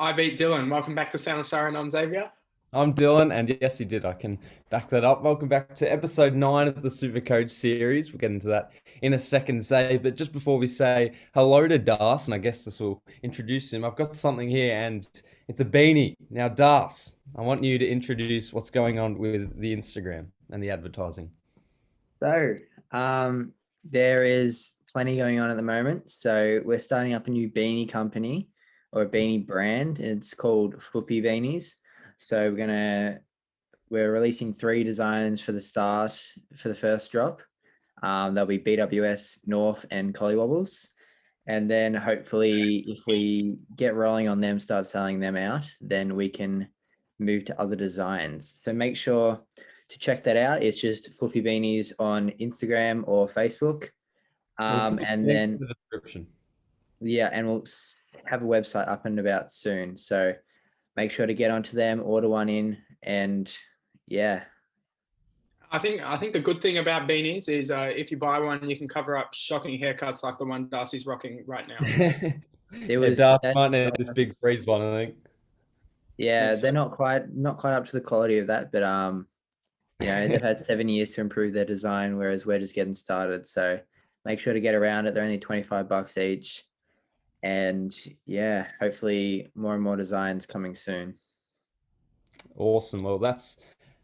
I beat Dylan. Welcome back to Sound of Siren. I'm Xavier. I'm Dylan, and yes, you did. I can back that up. Welcome back to episode 9 of the Supercoach series. We'll get into that in a second, Zay. But just before we say hello to Das, and I guess this will introduce him, I've got something here, and it's a beanie. Now, Das, I want you to introduce what's going on with the Instagram and the advertising. So, um, there is plenty going on at the moment. So, we're starting up a new beanie company or a beanie brand. It's called Flippy Beanies. So, we're releasing 3 designs for the start for the first drop. There'll be BWS, North, and Collywobbles. And then hopefully, if we get rolling on them, start selling them out, then we can move to other designs. So make sure to check that out. It's just Fluffy Beanies on Instagram or Facebook. We'll put the And link in then, the description. yeah, and we'll have a website up and about soon. So make sure to get onto them, order one in, and yeah. I think the good thing about beanies is if you buy one, you can cover up shocking haircuts like the one Darcy's rocking right now. There Yeah, was, Das might need this big freeze one, I think. yeah, So they're not quite up to the quality of that, but they've had 7 years to improve their design, whereas we're just getting started. So make sure to get around it. They're only $25 each. And yeah, hopefully more and more designs coming soon. Awesome. Well, that's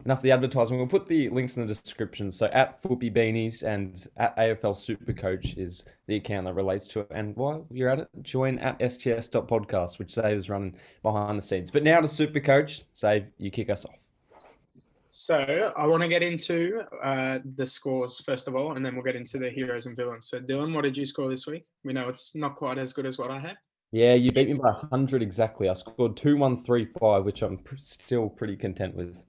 enough of the advertising. We'll put the links in the description. So at Footy Beanies and at AFL Supercoach is the account that relates to it. And while you're at it, join at sts.podcast, which Save is running behind the scenes. But now to Supercoach. Save, you kick us off. So I want to get into the scores first of all, and then we'll get into the heroes and villains. So Dylan, what did you score this week? We know it's not quite as good as what I had. Yeah, you beat me by 100 exactly. I scored 2135, which I'm still pretty content with.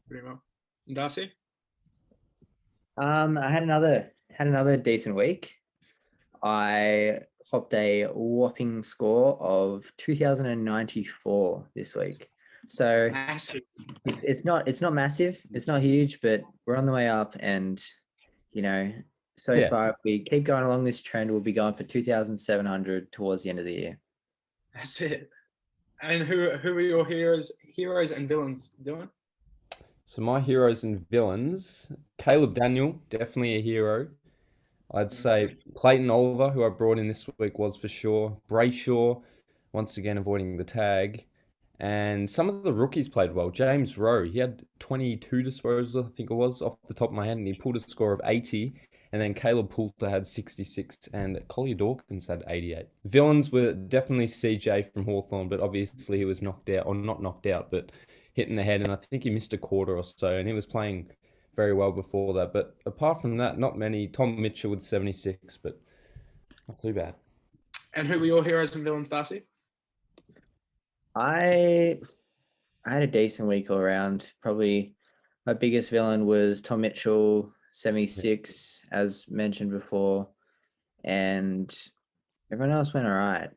Pretty well. And Darcy? I had another decent week. I popped a whopping score of 2094 this week. So Massive. it's not massive, it's not huge, but we're on the way up, and you know, so Yeah. far if we keep going along this trend, we'll be going for 2,700 towards the end of the year. That's it. And who are your heroes and villains, Dylan? So my heroes and villains, Caleb Daniel, definitely a hero. I'd say Clayton Oliver, who I brought in this week, was for sure. Brayshaw, once again avoiding the tag. And some of the rookies played well. James Rowe, he had 22 disposals, I think it was, off the top of my head, and he pulled a score of 80. And then Caleb Poulter had 66, and Collier Dawkins had 88. Villains were definitely CJ from Hawthorn, but obviously he was knocked out, or not knocked out, but hit in the head, and I think he missed a quarter or so, and he was playing very well before that. But apart from that, not many. Tom Mitchell with 76, but not too bad. And who were your heroes and villains, Darcy? I I had a decent week all around. Probably my biggest villain was Tom Mitchell, 76, as mentioned before, and everyone else went all right.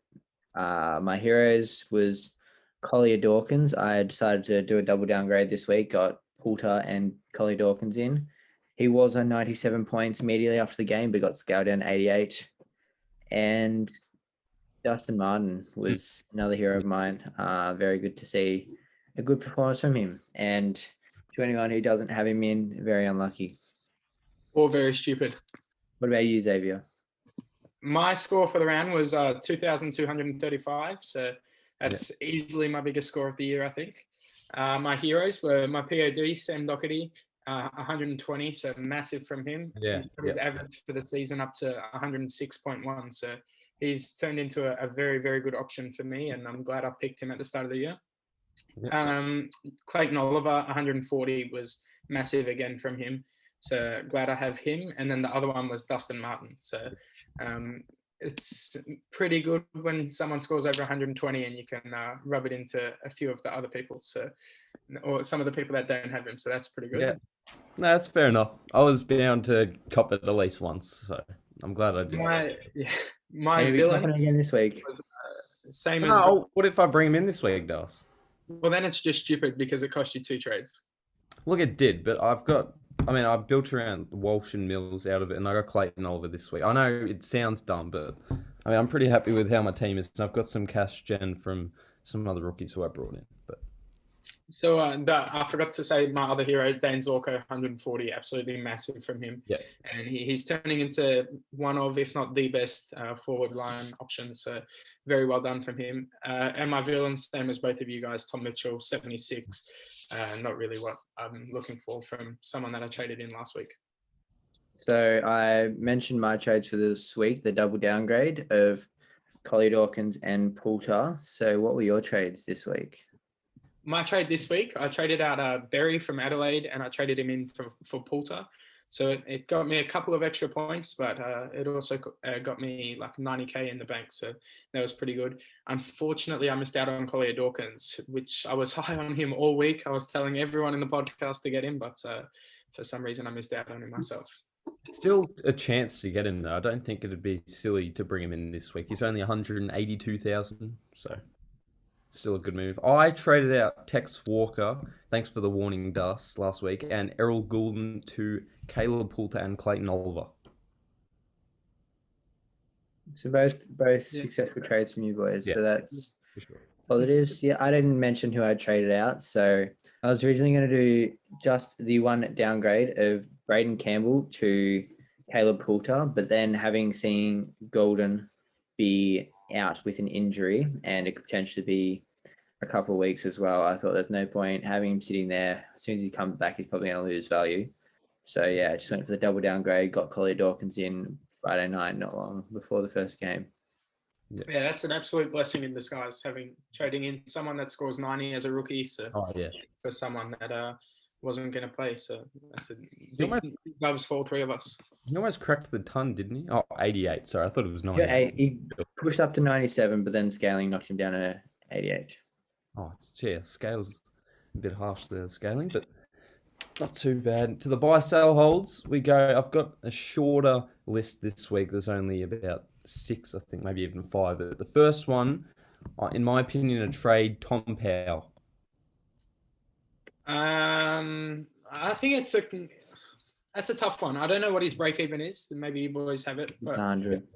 My heroes was Collier Dawkins. I decided to do a double downgrade this week, got Poulter and Collier Dawkins in. He was on 97 points immediately after the game, but got scaled down to 88. And Dustin Martin was another hero of mine. Very good to see a good performance from him. And to anyone who doesn't have him in, very unlucky. Or very stupid? What about you, Xavier? My score for the round was 2,235. So that's easily my biggest score of the year, I think. My heroes were my POD, Sam Doherty, 120, so massive from him. Yeah, He put his average for the season up to 106.1. So he's turned into a very, very good option for me, and I'm glad I picked him at the start of the year. Clayton Oliver, 140 was massive again from him. So glad I have him. And then the other one was Dustin Martin. So it's pretty good when someone scores over 120 and you can rub it into a few of the other people. So, or some of the people that don't have him. So that's pretty good. Yeah. No, that's fair enough. I was bound to cop it at least once, so I'm glad I did. My Maybe villain again this week. was same as. No, what if I bring him in this week, Das? Well, then it's just stupid because it cost you 2 trades. Look, it did, but I built around Walsh and Mills out of it, and I got Clayton Oliver this week. I know it sounds dumb, but I mean, I'm pretty happy with how my team is. And I've got some cash gen from some other rookies who I brought in. But So I forgot to say my other hero, Dane Zorko, 140, absolutely massive from him. yeah, And he's turning into one of, if not the best forward line options. So very well done from him. And my villain, same as both of you guys, Tom Mitchell, 76. Not really what I'm looking for from someone that I traded in last week. So I mentioned my trades for this week, the double downgrade of Collie Dawkins and Poulter. So what were your trades this week? My trade this week, I traded out Berry from Adelaide and I traded him in for Poulter. So it got me a couple of extra points, but it also got me like 90k in the bank. So that was pretty good. Unfortunately, I missed out on Collier Dawkins, which I was high on him all week. I was telling everyone in the podcast to get him, but for some reason I missed out on him myself. still a chance to get him though. I don't think it'd be silly to bring him in this week. He's only 182,000, so still a good move. I traded out Tex Walker, thanks for the warning, Dust, last week, and Errol Goulden to Caleb Poulter and Clayton Oliver. So both successful trades from you boys. Yeah. So that's For sure. positives. Yeah, I didn't mention who I traded out. So I was originally going to do just the one downgrade of Braden Campbell to Caleb Poulter, but then having seen Golden be out with an injury and it could potentially be a couple of weeks as well, I thought there's no point having him sitting there. As soon as he comes back, he's probably going to lose value. So yeah, I just went for the double downgrade, got Collier Dawkins in Friday night, not long before the first game. Yeah, that's an absolute blessing in disguise, trading in someone that scores 90 as a rookie for someone that wasn't going to play. So that's a big gloves for all three of us. He almost cracked the ton, didn't he? Oh, 88. Sorry, I thought it was 90. Yeah, he pushed up to 97, but then scaling knocked him down to 88. Oh, yeah, scale's a bit harsh there, scaling, but not too bad. To the buy-sell holds, we go. I've got a shorter list this week. There's only about 6, I think, maybe even 5. But the first one, in my opinion, a trade, Tom Powell. I think that's a tough one. I don't know what his break-even is. Maybe you boys have it. It's 100.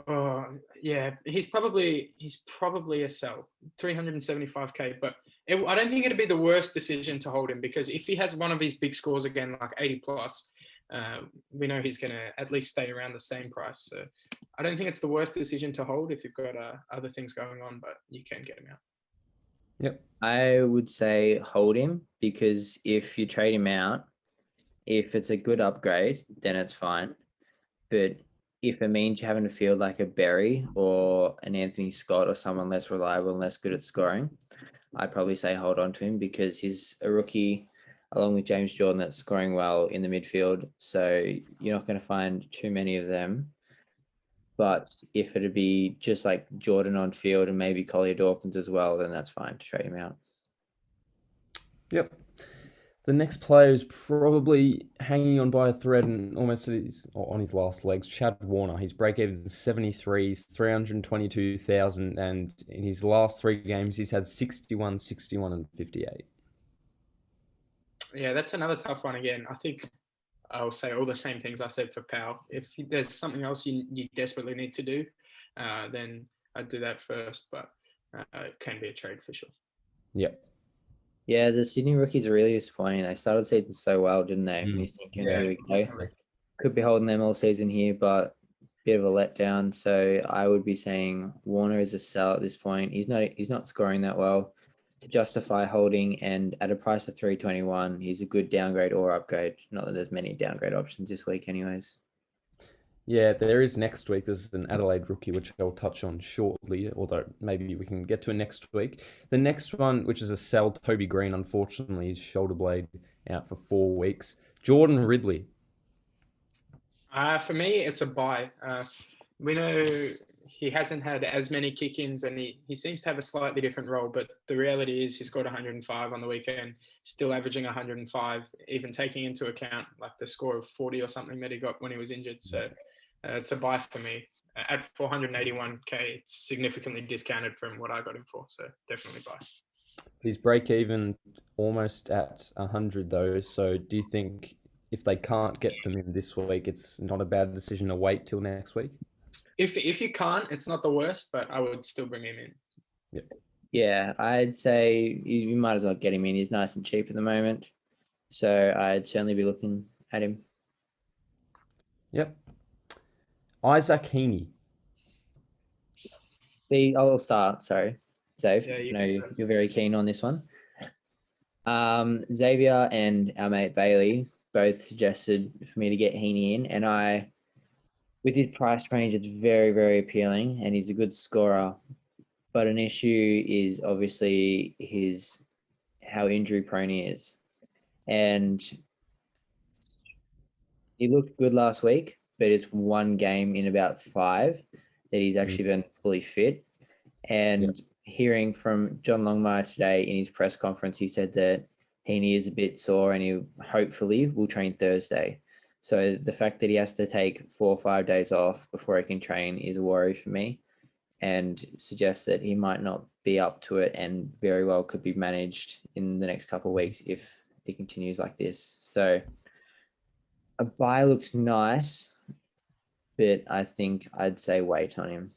Oh yeah, he's probably a sell, 375k. But I don't think it'd be the worst decision to hold him, because if he has one of his big scores again, like 80 plus, we know he's going to at least stay around the same price. So I don't think it's the worst decision to hold if you've got other things going on, but you can get him out. Yep. I would say hold him, because if you trade him out, if it's a good upgrade, then it's fine. But if it means you're having to field like a Berry or an Anthony Scott or someone less reliable and less good at scoring, I'd probably say hold on to him, because he's a rookie along with James Jordan that's scoring well in the midfield. So you're not going to find too many of them. But if it'd be just like Jordan on field and maybe Collier Dawkins as well, then that's fine to trade him out. Yep. The next player is probably hanging on by a thread and almost on his last legs. Chad Warner. His break-even is 73. He's 322,000, and in his last 3 games, he's had 61, 61, and 58. Yeah, that's another tough one again. I think I'll say all the same things I said for Powell. If there's something else you desperately need to do, then I'd do that first. But it can be a trade for sure. Yep. Yeah, the Sydney rookies are really disappointing. They started the season so well, didn't they? And you're thinking, here we go. Could be holding them all season here, but bit of a letdown. So I would be saying Warner is a sell at this point. He's not scoring that well to justify holding, and at a price of 321, he's a good downgrade or upgrade. Not that there's many downgrade options this week anyways. Yeah, there is next week. There's an Adelaide rookie, which I'll touch on shortly, although maybe we can get to it next week. The next one, which is a sell, Toby Green, unfortunately, his shoulder blade out for 4 weeks. Jordan Ridley. For me, it's a buy. We know he hasn't had as many kick-ins, and he seems to have a slightly different role, but the reality is he scored 105 on the weekend, still averaging 105, even taking into account like the score of 40 or something that he got when he was injured. So it's a buy for me. At 481k, it's significantly discounted from what I got him for, so definitely buy. His break-even almost at 100 though, so do you think if they can't get them in this week, it's not a bad decision to wait till next week? If you can't, it's not the worst, but I would still bring him in. Yeah, I'd say you might as well get him in. He's nice and cheap at the moment. So I'd certainly be looking at him. Yep. Isaac Heaney. I'll start. Sorry, Zave. Yeah, you I know go first. you're very keen on this one. Xavier and our mate Bailey both suggested for me to get Heaney in, and with his price range, it's very, very appealing, and he's a good scorer. But an issue is obviously how injury prone he is, and he looked good last week, but it's one game in about 5 that he's actually been fully fit. And hearing from John Longmire today in his press conference, he said that Heaney is a bit sore and he hopefully will train Thursday. So the fact that he has to take 4 or 5 days off before he can train is a worry for me, and suggests that he might not be up to it and very well could be managed in the next couple of weeks if he continues like this. So a buy looks nice, but I think I'd say wait on him.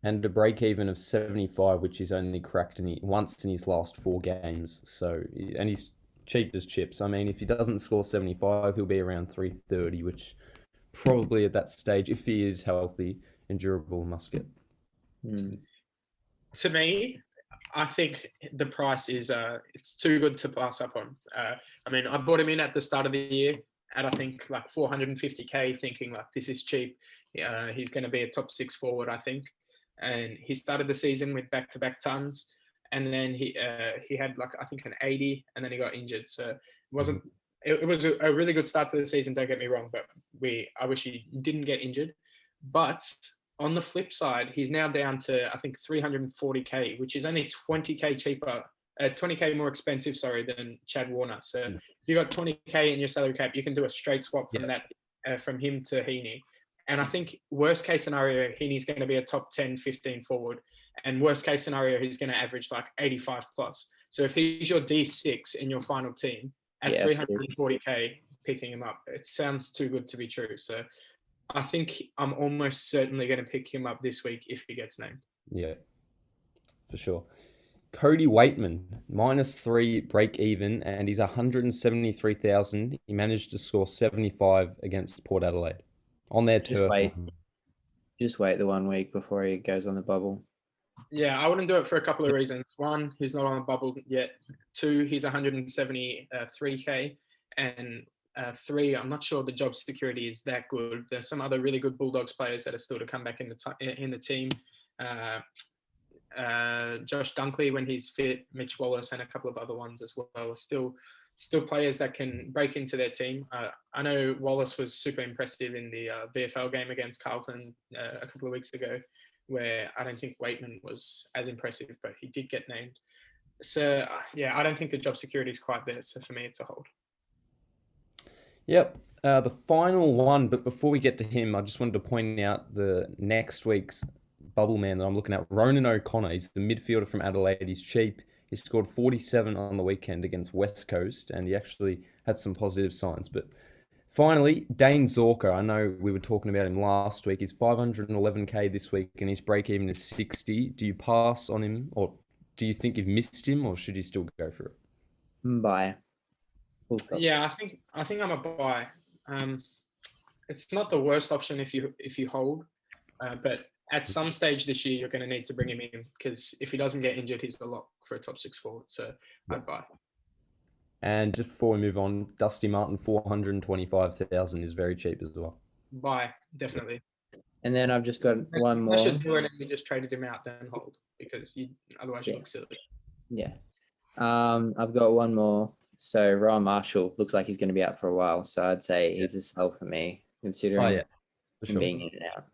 And a break even of 75, which he's only cracked once in his last 4 games. So, and he's cheap as chips. I mean, if he doesn't score 75, he'll be around 330, which probably at that stage, if he is healthy and durable, must get. To me, I think the price is it's too good to pass up on. I mean, I bought him in at the start of the year at I think like 450k, thinking like this is cheap. He's going to be a top 6 forward, I think. And he started the season with back-to-back tons, and then he had like I think an 80, and then he got injured. So it was a really good start to the season. Don't get me wrong, but I wish he didn't get injured. But on the flip side, he's now down to I think 340k, which is only 20k cheaper, 20k more expensive, than Chad Warner. So if you got 20k in your salary cap, you can do a straight swap from that from him to Heaney. And I think worst case scenario, Heaney's going to be a top 10, 15 forward. And worst case scenario, he's going to average like 85 plus. So if he's your D6 in your final team at 340k, picking him up, it sounds too good to be true. So I think I'm almost certainly going to pick him up this week if he gets named. Yeah, for sure. Cody Waitman, -3 break even, and he's 173,000. He managed to score 75 against Port Adelaide on their turf. Just wait the 1 week before he goes on the bubble. Yeah, I wouldn't do it for a couple of reasons. 1, he's not on the bubble yet. 2, he's 173k. And 3, I'm not sure the job security is that good. There's some other really good Bulldogs players that are still to come back in the team. Josh Dunkley when he's fit, Mitch Wallace, and a couple of other ones as well. Still players that can break into their team. I know Wallace was super impressive in the VFL game against Carlton a couple of weeks ago, where I don't think Waitman was as impressive, but he did get named. So, yeah, I don't think the job security is quite there. So for me, it's a hold. Yep. The final one, but before we get to him, I just wanted to point out the next week's bubble man that I'm looking at, Ronan O'Connor. He's the midfielder from Adelaide. He's cheap. He scored 47 on the weekend against West Coast, and he actually had some positive signs. But finally, Dane Zorko. I know we were talking about him last week. He's 511k this week, and his break even is 60. Do you pass on him, or do you think you've missed him, or should you still go for it? Buy. Yeah, I think I'm a buy. It's not the worst option if you hold, but at some stage this year, you're going to need to bring him in because if he doesn't get injured, he's a lock for a top 6 forward. So I'd buy. And just before we move on, Dusty Martin, 425,000 is very cheap as well. Buy, definitely. And then I've just got one more. I should do it and we just traded him out, then hold, because otherwise you look silly. Yeah. I've got one more. So Ryan Marshall looks like he's going to be out for a while. So I'd say he's a sell for me, considering him being in and out.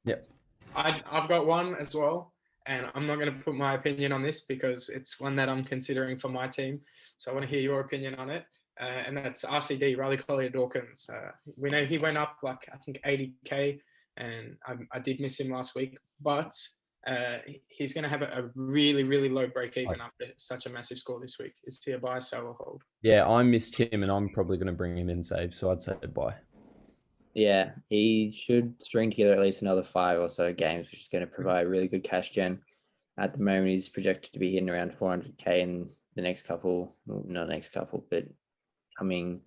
Yep. I've got one as well, and I'm not going to put my opinion on this because it's one that I'm considering for my team. So I want to hear your opinion on it. And that's RCD, Riley Collier-Dawkins. We know he went up like, I think 80k, and I did miss him last week, but he's going to have a really, really low break even after such a massive score this week. Is he a buy, sell, or hold? Yeah, I missed him, and I'm probably going to bring him in save, so I'd say buy. Yeah, he should string together at least another 5 or so games, which is going to provide really good cash gen. At the moment, he's projected to be hitting around 400k in the next couple, well, not next couple, but coming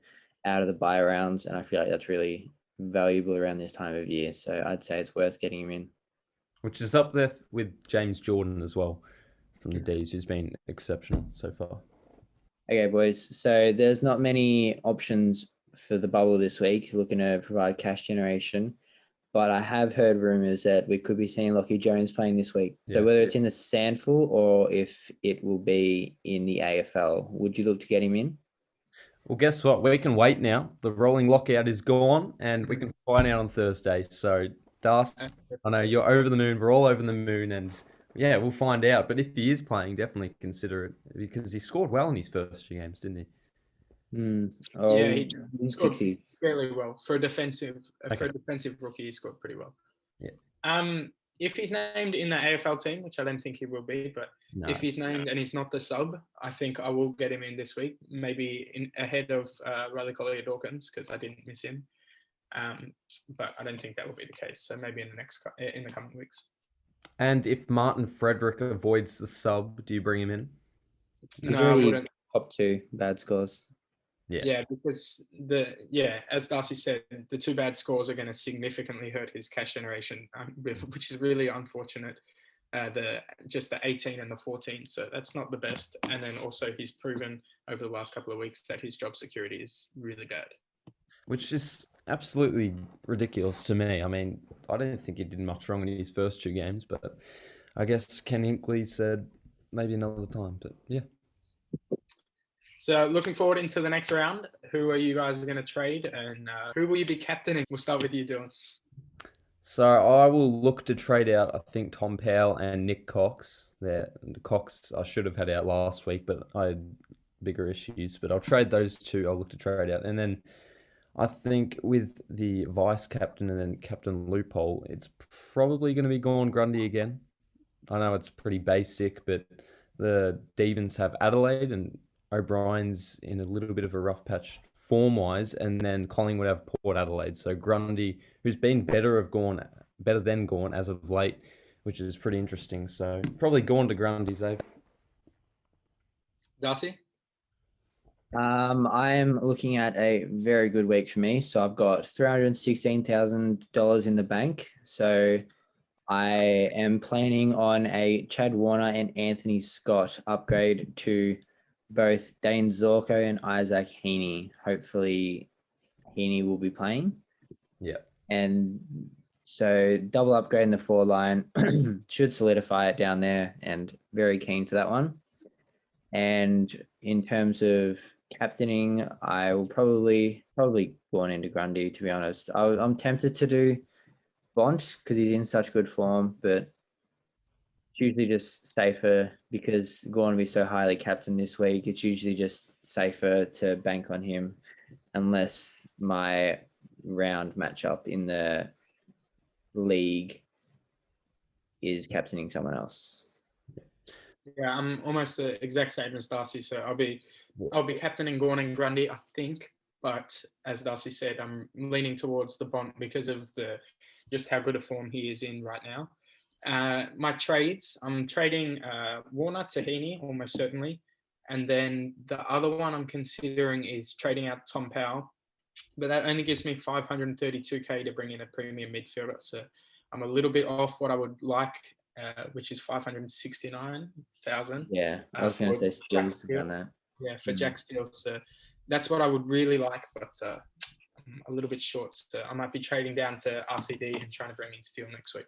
out of the buy rounds. And I feel like that's really valuable around this time of year. So I'd say it's worth getting him in. Which is up there with James Jordan as well from the D's, who's been exceptional so far. Okay, boys. So there's not many options for the bubble this week looking to provide cash generation. But I have heard rumors that we could be seeing Lockie Jones playing this week. So Yeah. whether it's in the Sandful or if it will be in the AFL, would you look to get him in? Well, guess what? We can wait now. The rolling lockout is gone, and we can find out on Thursday. So, Das, I know you're over the moon. We're all over the moon, and yeah, we'll find out. But if he is playing, definitely consider it because he scored well in his first 2 games, didn't he? Oh, Yeah, he in scored 60s. fairly well for a defensive Okay. rookie. He scored pretty well. Yeah. If he's named in the AFL team, which I don't think he will be, but No. if he's named and he's not the sub, I think I will get him in this week, maybe ahead of Riley Collier Dawkins because I didn't miss him. But I don't think that will be the case. So maybe in the coming weeks. And if Martin Frederick avoids the sub, do you bring him in? He's No, I already wouldn't. top 2 bad scores. Yeah. Because as Darcy said, the 2 bad scores are going to significantly hurt his cash generation, which is really unfortunate. The 18 and the 14, so that's not the best. And then also he's proven over the last couple of weeks that his job security is really bad. Which is absolutely ridiculous to me. I mean, I don't think he did much wrong in his first 2 games, but I guess Ken Hinkley said maybe another time. But yeah. So looking forward into the next round. Who are you guys going to trade, and who will you be captaining? We'll start with you, Dylan. So I will look to trade out, I think, Tom Powell and Nick Cox. Cox I should have had out last week, but I had bigger issues. But I'll trade those 2. I'll look to trade out. And then I think with the vice captain and then captain loophole, it's probably going to be Gordon Grundy again. I know it's pretty basic, but the Devons have Adelaide and O'Brien's in a little bit of a rough patch form-wise, and then Collingwood have Port Adelaide. So Grundy, who's been better than Gawn as of late, which is pretty interesting. So probably Gawn to Grundy, Zave. Darcy? I'm looking at a very good week for me. So I've got $316,000 in the bank. So I am planning on a Chad Warner and Anthony Scott upgrade to both Dane Zorko and Isaac Heaney. Hopefully Heaney will be playing. Yeah. And so double upgrade in the 4 line should solidify it down there, and very keen for that one. And in terms of captaining, I will probably go on into Grundy, to be honest. I'm tempted to do Bont because he's in such good form, but it's usually just safer because going to be so highly captained this week. It's usually just safer to bank on him unless my round matchup in the league is captaining someone else. Yeah, I'm almost the exact same as Darcy. So I'll be captaining Gawn and Grundy, I think. But as Darcy said, I'm leaning towards the Bont because of just how good a form he is in right now. My trades, I'm trading Warner to Heaney, almost certainly. And then the other one I'm considering is trading out Tom Powell. But that only gives me 532k to bring in a premium midfielder. So I'm a little bit off what I would like, which is 569,000. Yeah, I was going to say Steele's around that. Yeah, for Jack Steele. So that's what I would really like, but I'm a little bit short. So I might be trading down to RCD and trying to bring in Steele next week.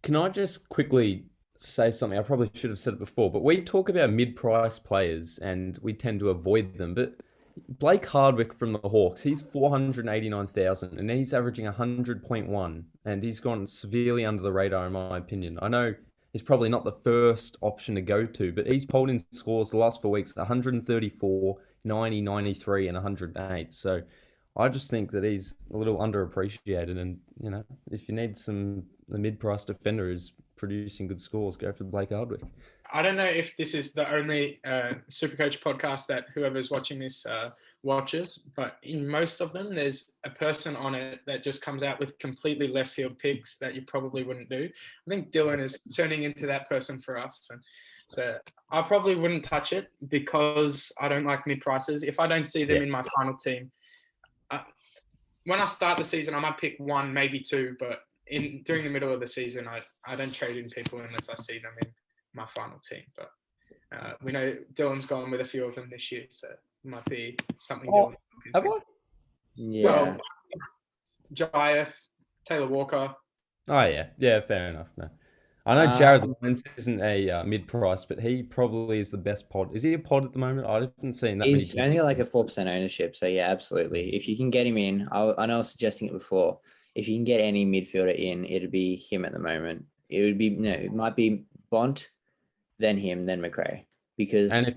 Can I just quickly say something? I probably should have said it before, but we talk about mid-price players and we tend to avoid them. But Blake Hardwick from the Hawks, he's 489,000 and he's averaging 100.1, and he's gone severely under the radar in my opinion. I know he's probably not the first option to go to, but he's pulled in scores the last 4 weeks, 134, 90, 93, and 108. So I just think that he's a little underappreciated, and if you need the mid-price defender who's producing good scores, go for Blake Hardwick. I don't know if this is the only Supercoach podcast that whoever's watching this watches, but in most of them, there's a person on it that just comes out with completely left field picks that you probably wouldn't do. I think Dylan is turning into that person for us. And so I probably wouldn't touch it because I don't like mid prices. If I don't see them in my final team, when I start the season, I might pick one, maybe two, but during the middle of the season, I don't trade in people unless I see them in my final team. But we know Dylan's gone with a few of them this year, so it might be something Dylan. Have I? Yeah. Well, Giath, Taylor Walker. Oh, yeah, fair enough. No, I know Jared Lyons isn't a mid-price, but he probably is the best pod. Is he a pod at the moment? I haven't seen that He's many. only like a 4% ownership, so yeah, absolutely. If you can get him in, I know I was suggesting it before. If you can get any midfielder in, it'd be him at the moment. It might be Bont, then him, then McRae, because And if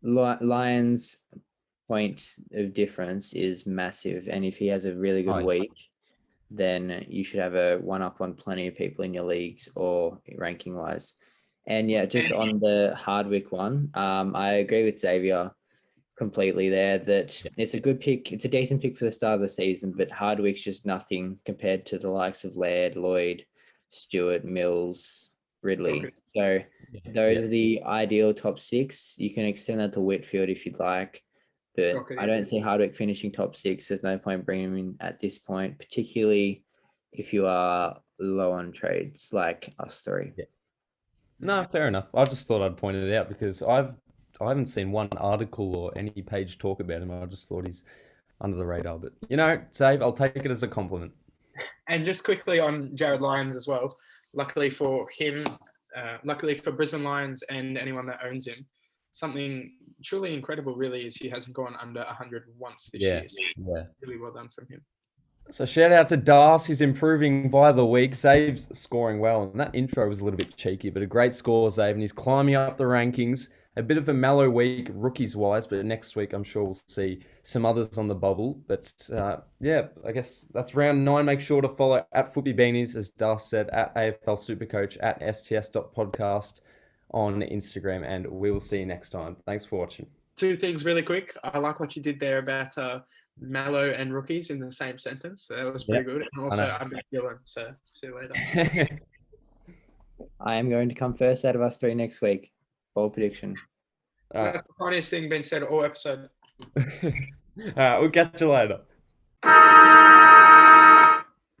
Lions' point of difference is massive, and if he has a really good week, then you should have a one-up on plenty of people in your leagues or ranking-wise. And yeah, just on the Hardwick one, I agree with Xavier completely there that it's a good pick. It's a decent pick for the start of the season, but Hardwick's just nothing compared to the likes of Laird, Lloyd, Stewart, Mills, Ridley. So those are the ideal top six. You can extend that to Whitfield if you'd like, but I don't see Hardwick finishing top six. There's no point bringing him in at this point, particularly if you are low on trades like us three. Yeah. No, fair enough. I just thought I'd point it out because I haven't seen one article or any page talk about him. I just thought he's under the radar. But, Save, I'll take it as a compliment. And just quickly on Jared Lyons as well, luckily for him, luckily for Brisbane Lions and anyone that owns him, something truly incredible really is he hasn't gone under 100 once this year. So really well done from him. So shout out to Das. He's improving by the week. Zave's scoring well. And that intro was a little bit cheeky, but a great score, Zave. And he's climbing up the rankings. A bit of a mellow week, rookies-wise, but next week I'm sure we'll see some others on the bubble. But I guess that's round 9. Make sure to follow at Footy Beanies, as Das said, at AFL Supercoach, at sts.podcast on Instagram. And we will see you next time. Thanks for watching. 2 things really quick. I like what you did there about Mallow and rookies in the same sentence. So that was pretty good. And also, I'm Dylan. So see you later. I am going to come first out of us 3 next week. Bold prediction. That's the funniest thing been said all episode. We'll catch you later.